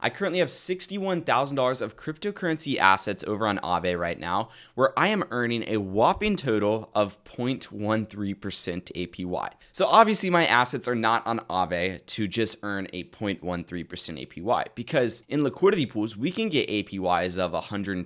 I currently have $61,000 of cryptocurrency assets over on Aave right now, where I am earning a whopping total of 0.13% APY. So obviously my assets are not on Aave to just earn a 0.13% APY, because in liquidity pools, we can get APYs of 120%,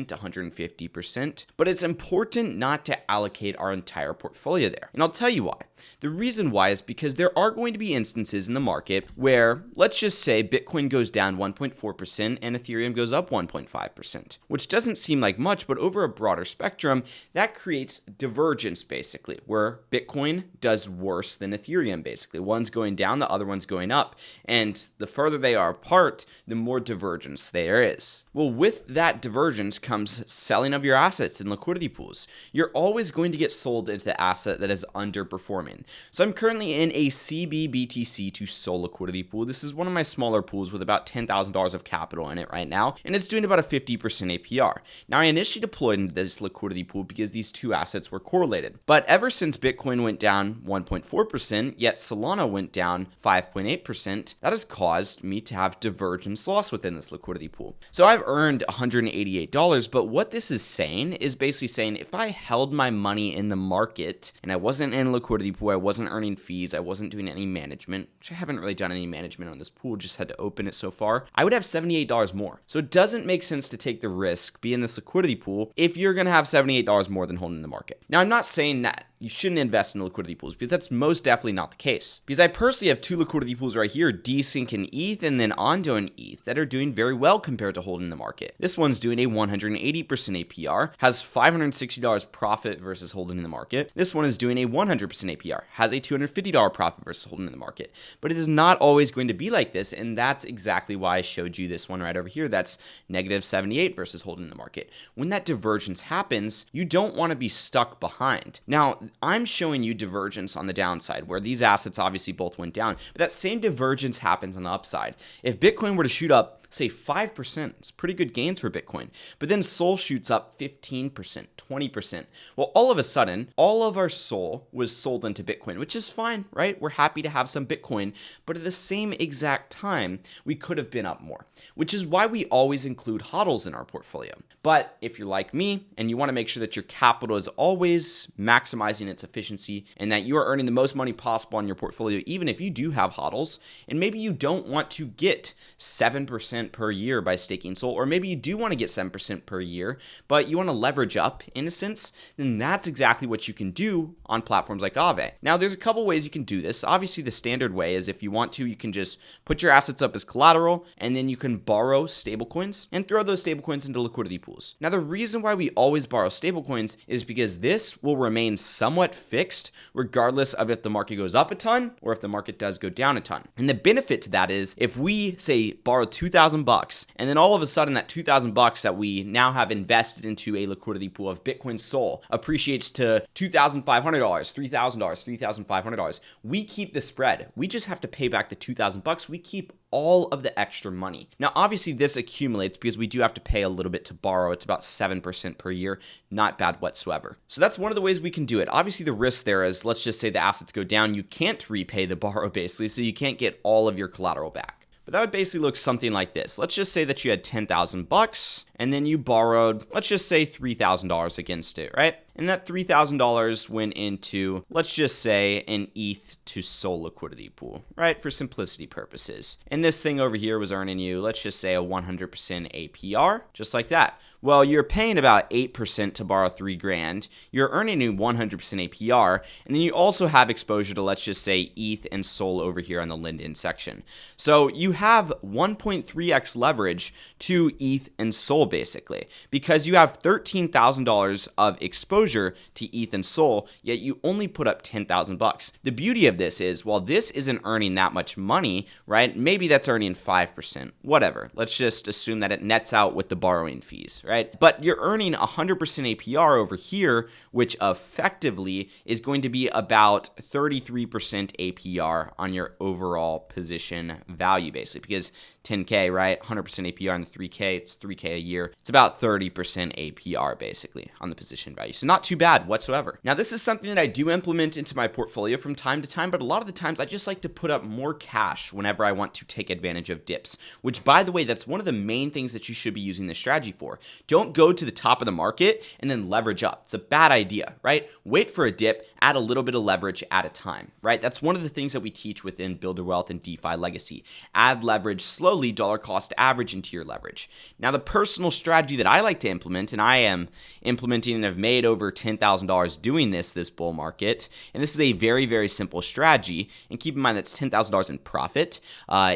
150%, but it's important not to allocate our entire portfolio there. And I'll tell you why. The reason why is because there are going to be instances in the market where, let's just say Bitcoin goes down 1.4% and Ethereum goes up 1.5%, which doesn't seem like much, but over a broader spectrum, that creates divergence basically, where Bitcoin does worse than Ethereum basically. One's going down, the other one's going up. And the further they are apart, the more divergence there is. Well, with that divergence comes selling of your assets in liquidity pools. You're always going to get sold into the asset that is underperforming. So I'm currently in a CBBTC to SOL liquidity pool. This is one of my smaller pools with about $10,000 of capital in it right now, and it's doing about a 50% APR. Now, I initially deployed into this liquidity pool because these two assets were correlated. But ever since Bitcoin went down 1.4%, yet Solana went down 5.8%, that has caused me to have divergence loss within this liquidity pool. So I've earned $188, but what this is saying is basically saying if I held my money in the market and I wasn't in a liquidity pool, I wasn't earning fees, I wasn't doing any management, which I haven't really done any management on this pool, just had to open it so far, I would have $78 more. So it doesn't make sense to take the risk, be in this liquidity pool, if you're going to have $78 more than holding the market. Now, I'm not saying that you shouldn't invest in liquidity pools, because that's most definitely not the case. Because I personally have two liquidity pools right here, Desync and ETH, and then Ondo and ETH, that are doing very well compared to holding the market. This one's doing a 180% APR, has $560 profit versus holding in the market. This one is doing a 100% APR, has a $250 profit versus holding in the market. But it is not always going to be like this, and that's exactly why I showed you this one right over here that's negative 78 versus holding in the market. When that divergence happens, you don't want to be stuck behind. Now, I'm showing you divergence on the downside, where these assets obviously both went down, but that same divergence happens on the upside. If Bitcoin were to shoot up, say 5%, it's pretty good gains for Bitcoin, but then SOL shoots up 15%, 20%. Well, all of a sudden, all of our SOL was sold into Bitcoin, which is fine, right? We're happy to have some Bitcoin, but at the same exact time, we could have been up more, which is why we always include HODLs in our portfolio. But if you're like me and you want to make sure that your capital is always maximizing its efficiency and that you are earning the most money possible on your portfolio, even if you do have HODLs, and maybe you don't want to get 7% per year by staking SOL, or maybe you do want to get 7% per year, but you want to leverage up in a sense, then that's exactly what you can do on platforms like Aave. Now, there's a couple ways you can do this. Obviously, the standard way is if you want to, you can just put your assets up as collateral, and then you can borrow stablecoins and throw those stablecoins into liquidity pools. Now, the reason why we always borrow stablecoins is because this will remain somewhat fixed regardless of if the market goes up a ton or if the market does go down a ton. And the benefit to that is if we say borrow $2,000 and then all of a sudden that $2,000 that we now have invested into a liquidity pool of Bitcoin SOL appreciates to $2,500, $3,000, $3,500. We keep the spread. We just have to pay back the $2,000. We keep all of the extra money. Now, obviously this accumulates because we do have to pay a little bit to borrow. It's about 7% per year. Not bad whatsoever. So that's one of the ways we can do it. Obviously the risk there is, let's just say the assets go down. You can't repay the borrow basically, so you can't get all of your collateral back. But that would basically look something like this. Let's just say that you had $10,000 and then you borrowed, let's just say $3,000 against it, right? And that $3,000 went into, let's just say, an ETH to SOL liquidity pool, right? For simplicity purposes. And this thing over here was earning you, let's just say, a 100% APR, just like that. Well, you're paying about 8% to borrow $3,000. You're earning a 100% APR, and then you also have exposure to, let's just say, ETH and SOL over here on the Linden section. So you have 1.3x leverage to ETH and SOL basically, because you have $13,000 of exposure to ETH and SOL, yet you only put up $10,000. The beauty of this is, while this isn't earning that much money, right? Maybe that's earning 5%, whatever. Let's just assume that it nets out with the borrowing fees, right? But you're earning 100% APR over here, which effectively is going to be about 33% APR on your overall position value, basically, because 10K, right? 100% APR on the 3K, it's 3K a year. It's about 30% APR basically on the position value. So not too bad whatsoever. Now, this is something that I do implement into my portfolio from time to time, but a lot of the times I just like to put up more cash whenever I want to take advantage of dips, which, by the way, that's one of the main things that you should be using this strategy for. Don't go to the top of the market and then leverage up. It's a bad idea, right? Wait for a dip, add a little bit of leverage at a time, right? That's one of the things that we teach within Builder Wealth and DeFi Legacy. Add leverage slowly, dollar cost average into your leverage. Now, the personal strategy that I like to implement, and I am implementing and have made over $10,000 doing this bull market, and this is a very, very simple strategy, and keep in mind that's $10,000 in profit,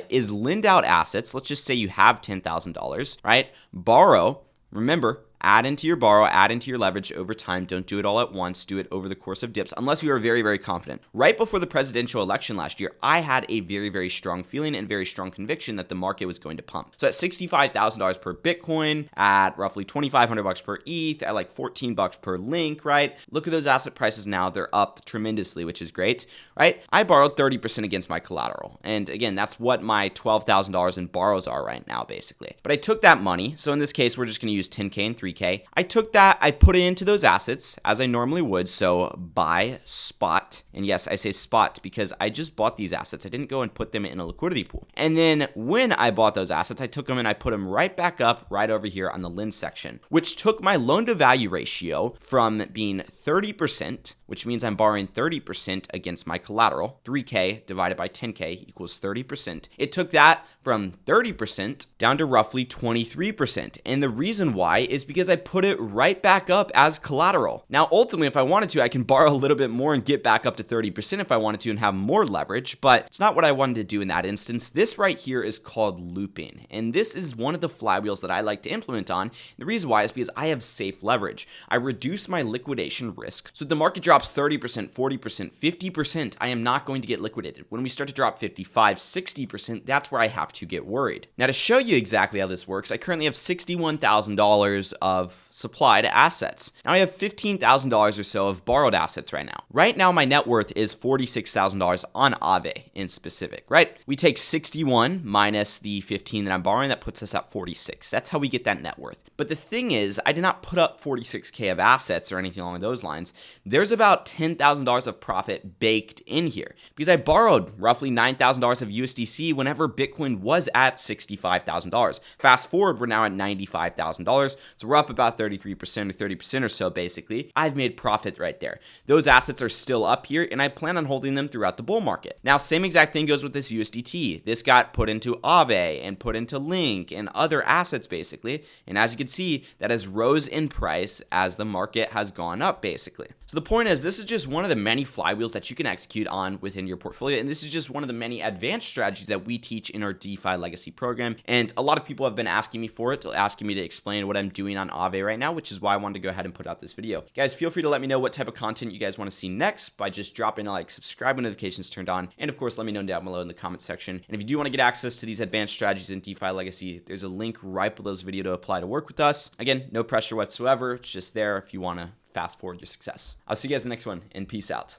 is lend out assets. Let's just say you have $10,000, right? Borrow, remember, add into your borrow, add into your leverage over time. Don't do it all at once. Do it over the course of dips, unless you are very, very confident. Right before the presidential election last year, I had a very, very strong feeling and very strong conviction that the market was going to pump. So at $65,000 per Bitcoin, at roughly $2,500 per ETH, at like $14 per link, right? Look at those asset prices now. They're up tremendously, which is great, right? I borrowed 30% against my collateral. And again, that's what my $12,000 in borrows are right now, basically. But I took that money. So in this case, we're just going to use 10K and 3K. I took that, I put it into those assets as I normally would. So buy spot. And yes, I say spot because I just bought these assets. I didn't go and put them in a liquidity pool. And then when I bought those assets, I took them and I put them right back up right over here on the lend section, which took my loan to value ratio from being 30%, which means I'm borrowing 30% against my collateral. 3K divided by 10K equals 30%. It took that from 30% down to roughly 23%. And the reason why is because I put it right back up as collateral. Now, ultimately, if I wanted to, I can borrow a little bit more and get back up to 30% if I wanted to and have more leverage, but it's not what I wanted to do in that instance. This right here is called looping. And this is one of the flywheels that I like to implement on. The reason why is because I have safe leverage. I reduce my liquidation risk. So if the market drops 30%, 40%, 50%, I am not going to get liquidated. When we start to drop 55, 60%, that's where I have to get worried. Now, to show you exactly how this works, I currently have $61,000 of supply to assets. Now I have $15,000 or so of borrowed assets right now. Right now, my net worth is $46,000 on Aave in specific, right? We take 61 minus the 15 that I'm borrowing, that puts us at 46. That's how we get that net worth. But the thing is, I did not put up 46K of assets or anything along those lines. There's about $10,000 of profit baked in here because I borrowed roughly $9,000 of USDC whenever Bitcoin was at $65,000. Fast forward, we're now at $95,000. So we're up about 33% or 30% or so basically. I've made profit right there. Those assets are still up here and I plan on holding them throughout the bull market. Now, same exact thing goes with this USDT. This got put into Aave and put into Link and other assets basically. And as you can see, that has rose in price as the market has gone up basically. So the point is, this is just one of the many flywheels that you can execute on within your portfolio. And this is just one of the many advanced strategies that we teach in our DeFi Legacy program. And a lot of people have been asking me for it, asking me to explain what I'm doing on Aave right now, which is why I wanted to go ahead and put out this video. Guys, feel free to let me know what type of content you guys want to see next by just dropping a like, subscribe when notifications turned on, and of course, let me know down below in the comment section. And if you do want to get access to these advanced strategies in DeFi Legacy, there's a link right below this video to apply to work with us. Again, no pressure whatsoever. It's just there if you want to fast forward your success. I'll see you guys in the next one, and peace out.